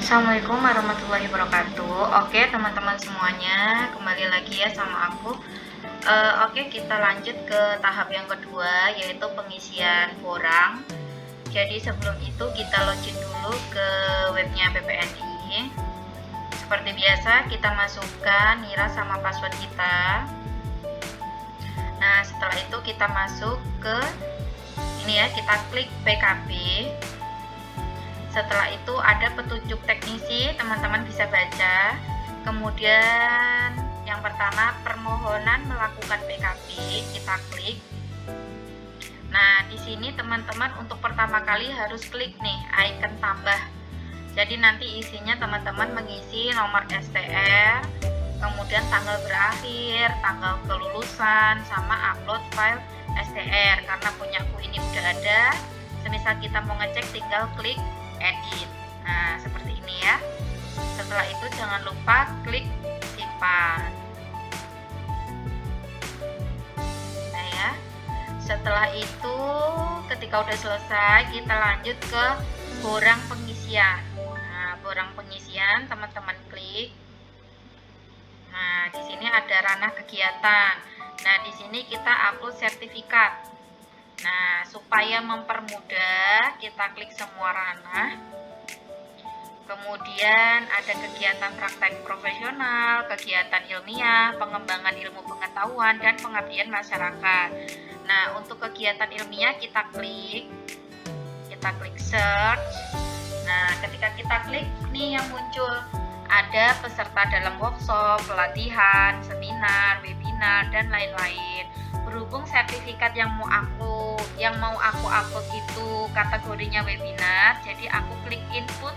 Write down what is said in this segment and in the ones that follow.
Assalamualaikum warahmatullahi wabarakatuh. Oke teman-teman semuanya, kembali lagi ya sama aku. Oke, kita lanjut ke tahap yang kedua, yaitu pengisian borang. Jadi sebelum itu kita login dulu ke webnya BPNI. Seperti biasa, kita masukkan NIRA sama password kita. Nah, setelah itu kita masuk ke ini ya, kita klik PKB. Setelah itu ada petunjuk teknisi, teman-teman bisa baca. Kemudian yang pertama, permohonan melakukan PKB, kita klik. Nah, di sini teman-teman untuk pertama kali harus klik nih icon tambah. Jadi nanti isinya teman-teman mengisi nomor STR, kemudian tanggal berakhir, tanggal kelulusan, sama upload file STR. Karena punyaku ini udah ada, semisal kita mau ngecek tinggal klik edit. Nah, seperti ini ya. Setelah itu jangan lupa klik simpan. Nah ya, setelah itu ketika udah selesai kita lanjut ke borang pengisian. Nah, borang pengisian teman-teman klik. Nah, di sini ada ranah kegiatan. Nah, di sini kita upload sertifikat. Nah, supaya mempermudah, kita klik semua ranah. Kemudian ada kegiatan praktek profesional, kegiatan ilmiah, pengembangan ilmu pengetahuan, dan pengabdian masyarakat. Nah, untuk kegiatan ilmiah kita klik search. Nah, ketika kita klik, nih yang muncul ada peserta dalam workshop, pelatihan, seminar, webinar, dan lain-lain. Berhubung sertifikat yang mau aku upload itu kategorinya webinar, jadi aku klik input.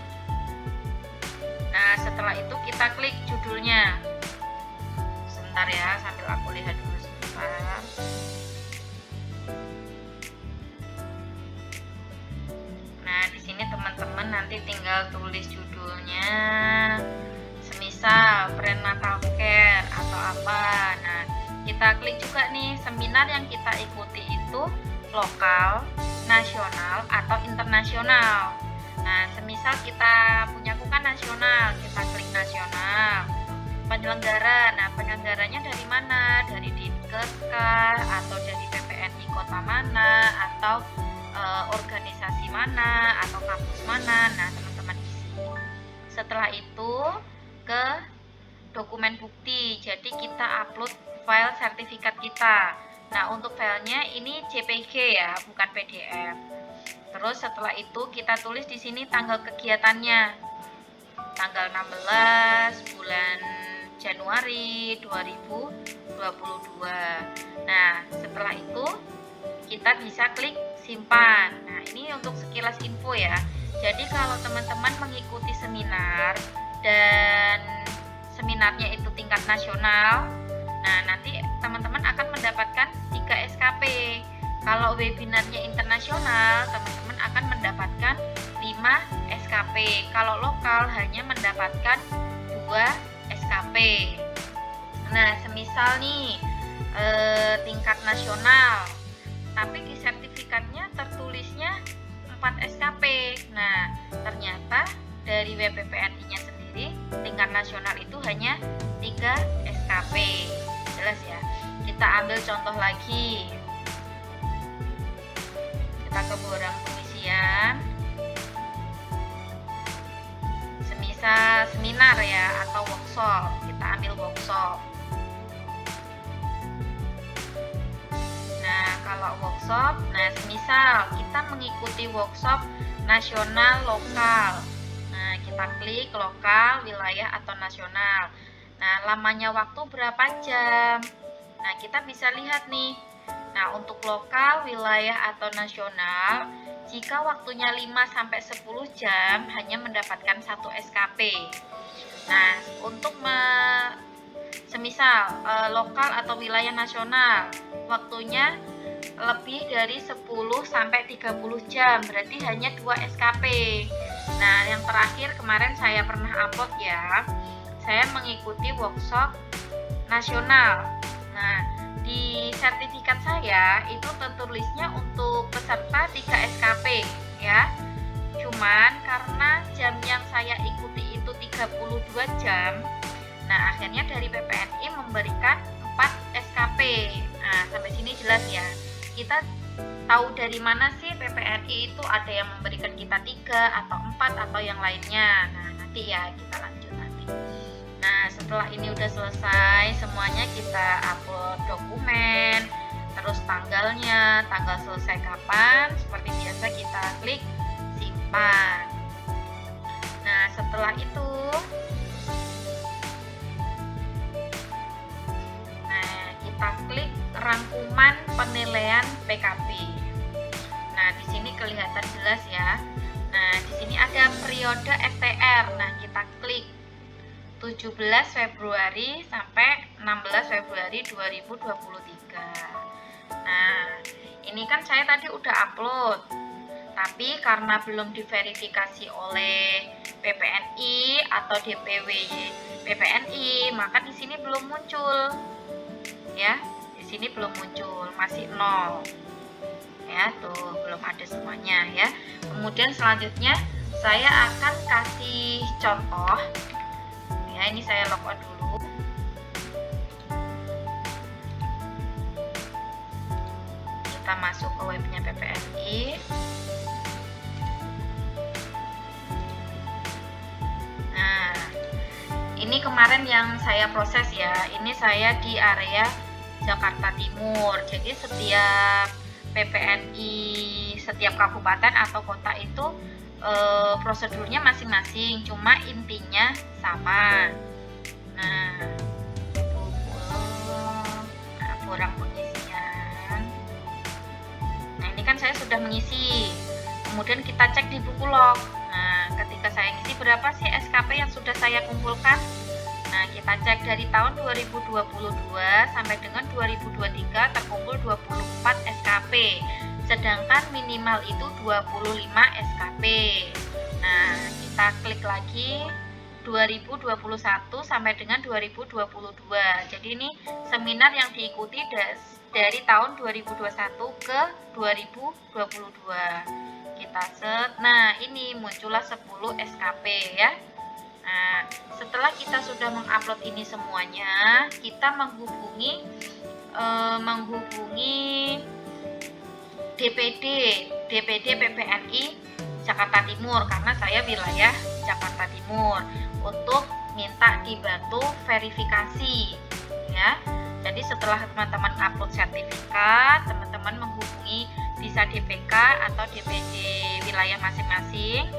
Nah, setelah itu kita klik judulnya. Sebentar ya, sambil aku lihat dulu sebentar. Nah, di sini teman-teman nanti tinggal tulis judulnya. Semisal prenatal care atau apa. Nah, kita klik juga nih seminar yang kita ikuti itu lokal, nasional, atau internasional. Nah, semisal kita punya kan nasional, kita klik nasional. Penyelenggara, nah penyelenggaranya dari mana? Dari Dinkes kah? Atau dari BPNI kota mana? Atau organisasi mana? Atau kampus mana? Nah, teman-teman isi. Setelah itu ke dokumen bukti. Jadi kita upload file sertifikat kita. Nah, untuk filenya ini JPG ya, bukan PDF. Terus setelah itu kita tulis di sini tanggal kegiatannya. Tanggal 16 bulan Januari 2022. Nah, setelah itu kita bisa klik simpan. Nah, ini untuk sekilas info ya. Jadi kalau teman-teman mengikuti seminar dan seminarnya itu tingkat nasional, nah nanti teman-teman akan mendapatkan 3 SKP. Kalau webinarnya internasional, teman-teman akan mendapatkan 5 SKP. Kalau lokal hanya mendapatkan 2 SKP. Nah, semisal nih tingkat nasional, tapi di sertifikatnya tertulisnya 4 SKP. Nah, ternyata dari WPPNI-nya sendiri tingkat nasional itu hanya 3 SKP. Jelas ya. Kita ambil contoh lagi. Kita ke borang pengisian. Semisal seminar ya atau workshop, kita ambil workshop. Nah, kalau workshop, nah semisal kita mengikuti workshop nasional lokal. Nah, kita klik lokal, wilayah atau nasional. Nah, lamanya waktu berapa jam? Nah, kita bisa lihat nih. Nah, untuk lokal, wilayah atau nasional, jika waktunya 5-10 jam hanya mendapatkan 1 SKP. Nah, untuk semisal lokal atau wilayah nasional, waktunya lebih dari 10-30 jam, berarti hanya 2 SKP. Nah, yang terakhir kemarin saya pernah upload ya. Saya mengikuti workshop nasional. Nah, di sertifikat saya itu tertulisnya untuk peserta 3 SKP ya. Cuman karena jam yang saya ikuti itu 32 jam, nah akhirnya dari PPNI memberikan 4 SKP. Nah, sampai sini jelas ya. Kita tahu dari mana sih PPNI itu ada yang memberikan kita 3 atau 4 atau yang lainnya. Nah, nanti ya kita lanjut nanti. Nah, setelah ini udah selesai semuanya, kita upload dokumen, terus tanggalnya, tanggal selesai kapan, seperti biasa kita klik simpan. Nah, setelah itu kita klik rangkuman penilaian PKB. Nah, di sini kelihatan jelas ya. Nah, di sini ada periode STR. Nah, kita klik 17 Februari sampai 16 Februari 2023. Nah, ini kan saya tadi udah upload. Tapi karena belum diverifikasi oleh PPNI atau DPW PPNI, maka di sini belum muncul. Ya, di sini belum muncul, masih 0 ya, tuh belum ada semuanya ya. Kemudian selanjutnya saya akan kasih contoh ya. Ini saya logout dulu. Kita masuk ke webnya PPNI. Nah, ini kemarin yang saya proses ya. Ini saya di area Jakarta Timur. Jadi setiap PPNI, setiap kabupaten atau kota itu prosedurnya masing-masing, cuma intinya sama. Nah, kurang pengisian. Nah, ini kan saya sudah mengisi. Kemudian kita cek di buku log. Nah, ketika saya ngisi berapa sih SKP yang sudah saya kumpulkan? Nah, kita cek dari tahun 2022 sampai dengan 2023 terkumpul 24 SKP. Sedangkan minimal itu 25 SKP. Nah, kita klik lagi 2021 sampai dengan 2022. Jadi ini seminar yang diikuti dari tahun 2021 ke 2022. Kita set. Nah, ini muncullah 10 SKP ya. Nah, setelah kita sudah mengupload ini semuanya, kita menghubungi DPD PPNI Jakarta Timur, karena saya wilayah Jakarta Timur, untuk minta dibantu verifikasi ya. Jadi setelah teman-teman upload sertifikat, teman-teman menghubungi bisa DPK atau DPD wilayah masing-masing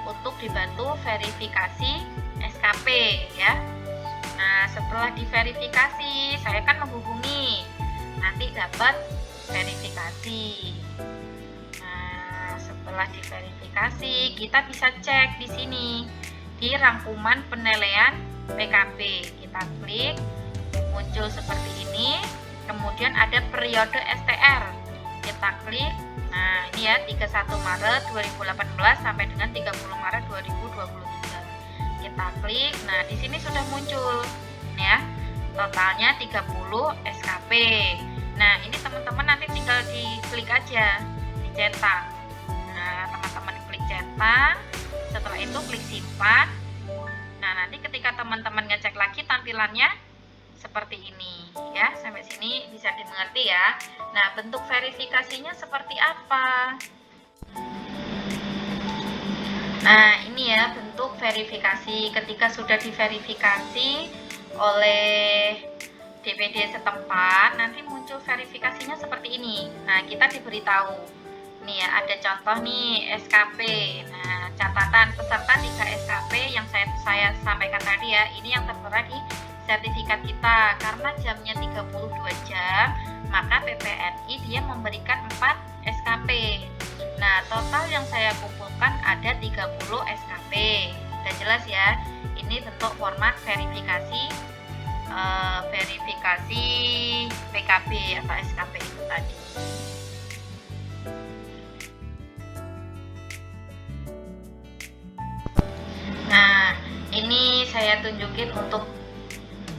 untuk dibantu verifikasi SKP ya. Nah, setelah diverifikasi, saya kan menghubungi, nanti dapat verifikasi. Nah, setelah diverifikasi, kita bisa cek di sini di rangkuman penilaian PKB. Kita klik, muncul seperti ini. Kemudian ada periode STR. Kita klik. Nah, ini ya 31 Maret 2018 sampai dengan 30 Maret 2023. Kita klik. Nah, di sini sudah muncul ya. Totalnya 30 SKP. Nah, ini teman-teman nanti tinggal diklik aja, dicetak. Nah, teman-teman klik cetak. Setelah itu klik simpan. Nah, nanti ketika teman-teman ngecek lagi tampilannya seperti ini ya. Sampai sini bisa dimengerti ya. Nah, bentuk verifikasinya seperti apa? Nah, ini ya bentuk verifikasi. Ketika sudah diverifikasi oleh DPD setempat, nanti muncul verifikasinya seperti ini. Nah, kita diberitahu. Nih ya, ada contoh nih SKP. Nah, catatan peserta 3 SKP yang saya sampaikan tadi ya. Ini yang tertera di sertifikat kita. Karena jamnya 32 jam, maka PPNI dia memberikan 4 SKP. Nah, total yang saya kumpulkan ada 30 SKP. Udah jelas ya. Ini bentuk format verifikasi PKB atau SKP itu tadi. Nah, ini saya tunjukin untuk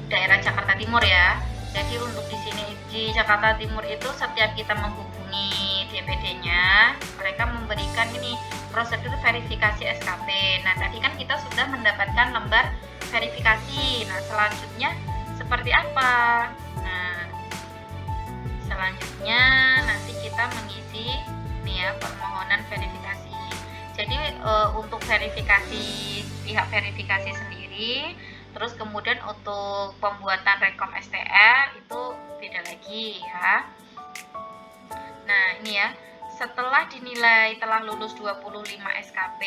daerah Jakarta Timur ya. Jadi untuk di sini di Jakarta Timur itu setiap kita menghubungi DPD-nya, mereka memberikan ini prosedur verifikasi SKP. Nah, tadi kan kita sudah mendapatkan lembar verifikasi. Nah, selanjutnya seperti apa? Nah, selanjutnya nanti kita mengisi nih ya, permohonan verifikasi. Jadi untuk verifikasi pihak verifikasi sendiri, terus kemudian untuk pembuatan rekom STR itu beda lagi ya. Nah, ini ya, setelah dinilai telah lulus 25 SKP,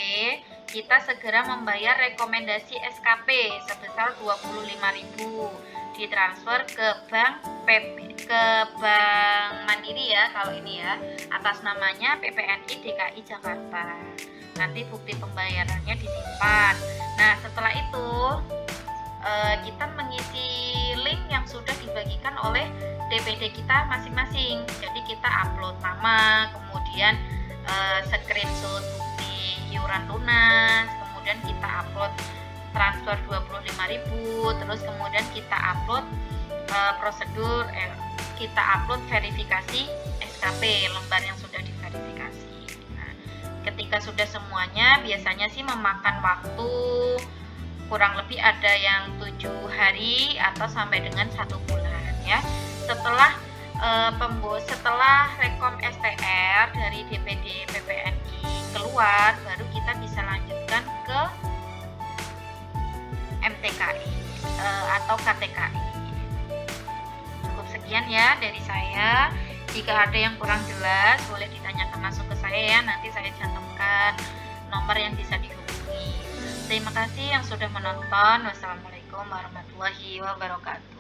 kita segera membayar rekomendasi SKP sebesar 25.000, ditransfer ke bank Mandiri ya, kalau ini ya, atas namanya PPNI DKI Jakarta. Nanti bukti pembayarannya disimpan. Nah, setelah itu kita mengisi link yang sudah dibagikan oleh DPD kita masing-masing. Jadi kita upload nama, kemudian screenshot bukti iuran lunas, kemudian kita upload transfer 25.000, terus kemudian kita upload kita upload verifikasi SKP, lembar yang sudah diverifikasi. Nah, ketika sudah semuanya, biasanya sih memakan waktu kurang lebih ada yang 7 hari atau sampai dengan 1 bulan ya. Setelah rekom STR dari DPD PPNI keluar, baru kita bisa lanjutkan ke MTKI atau KTKI. Cukup sekian ya dari saya. Jika ada yang kurang jelas, boleh ditanyakan langsung ke saya ya. Nanti saya cantumkan nomor yang bisa dihubungi. Terima kasih yang sudah menonton. Wassalamualaikum warahmatullahi wabarakatuh.